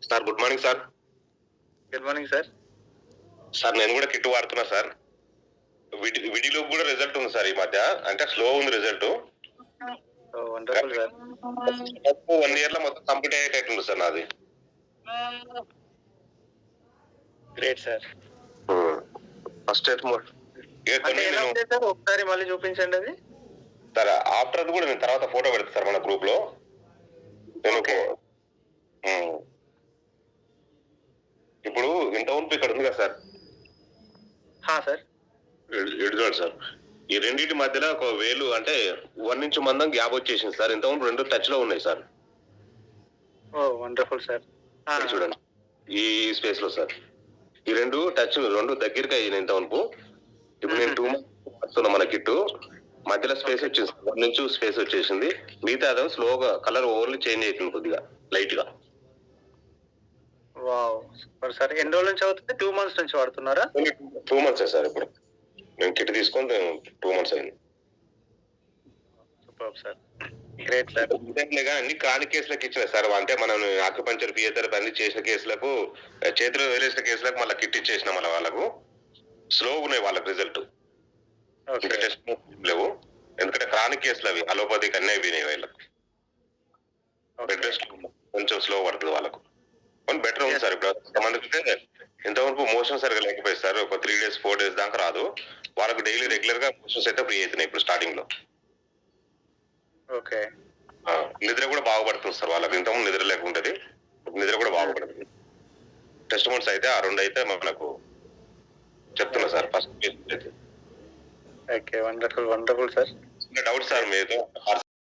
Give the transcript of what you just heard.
Sir good morning sir. Good morning sir. Sir నేను కూడా kit వాడుతున్నా సార్. విడిలో కూడా రిజల్ట్ ఉంది సార్ ఈ మధ్య, అంటే స్లో ఉంది రిజల్ట్. Wonderful sir. 1 year లో మొత్తం కంప్లీట్ అయ్యేటట్టుంది సార్ నాది. Great sir. ఫస్ట్ ఒకసారి మళ్ళీ చూపించండి అది సార్. ఆఫ్టర్ అది కూడా నేను తర్వాత ఫోటో పెడతా సార్ మన గ్రూప్ లో. ఇప్పుడు ఇంత ఉంపు ఇక్కడ ఉంది కదా సార్. సార్ ఎడుజోడు సార్, ఈ రెండింటి మధ్యలో ఒక వేలు అంటే 1 ఇంచ్ మందం గ్యాప్ వచ్చేసింది సార్. ఇంత ఉంపు 2 టచ్ లో ఉన్నాయి సార్. Wonderful sir. చూడండి ఈ స్పేస్ లో సార్, ఈ 2 టచ్ 2 దగ్గరికి అయ్యింది ఇంత ఉంపు. ఇప్పుడు నేను 2 months వస్తున్నా మన కిట్టు, మధ్యలో స్పేస్ వచ్చింది, 1 ఇంచ్ స్పేస్ వచ్చేసింది. మిగతా అదే స్లోగా కలర్ ఓన్లీ చేంజ్ అవుతుంది కొద్దిగా లైట్ గా. Super sir. ఎన్ని రోజుల నుంచి అవుతుంది? 2 months నుంచి వాడుతున్నారా? 2 months సార్. ఇప్పుడు నేను కిట్ తీసుకొని 2 months అయింది. Super sir. Great sir. అన్ని క్రానిక్ కేసులకు ఇచ్చిన సార్, అంటే మనం ఆక్యుపంచర్ ఫిజియోథెరపీ అన్ని చేసిన కేసులకు, చేతిలో వేలేసిన కేసులకు మళ్ళీ కిట్ ఇచ్చేసిన మళ్ళీ వాళ్ళకు స్లోగా ఉన్నాయి వాళ్ళకి రిజల్ట్. ఇంకా టెస్ట్ లేవు, ఎందుకంటే క్రానిక్ కేసులు అవి అలోపతికి అన్నీ అయిపోయినాయి వాళ్ళకు. బెడ్ రెస్ట్ కొంచెం స్లో పడుతుంది వాళ్ళకు. కానీ బెటర్ ఉంది సార్. ఇప్పుడు కొంతమందికి ఇంతవరకు మోషన్ సరిగా లేకపోయింది సార్, ఒక 3 days 4 days దాకా రాదు. వాళ్ళకు డైలీ రెగ్యులర్ గా మోషన్స్ అయితే ఫ్రీ అవుతున్నాయి ఇప్పుడు స్టార్టింగ్ లో. ఓకే. నిద్ర కూడా బాగుపడుతుంది సార్ వాళ్ళకి. ఇంతకుముందు నిద్ర లేకుంటది, నిద్ర కూడా బాగుపడుతుంది. టెస్ట్ మంత్స్ అయితే ఆ 2 అయితే మనకు చెప్తున్నా sir. First okay, wonderful wonderful sir. Doubt sir మీతో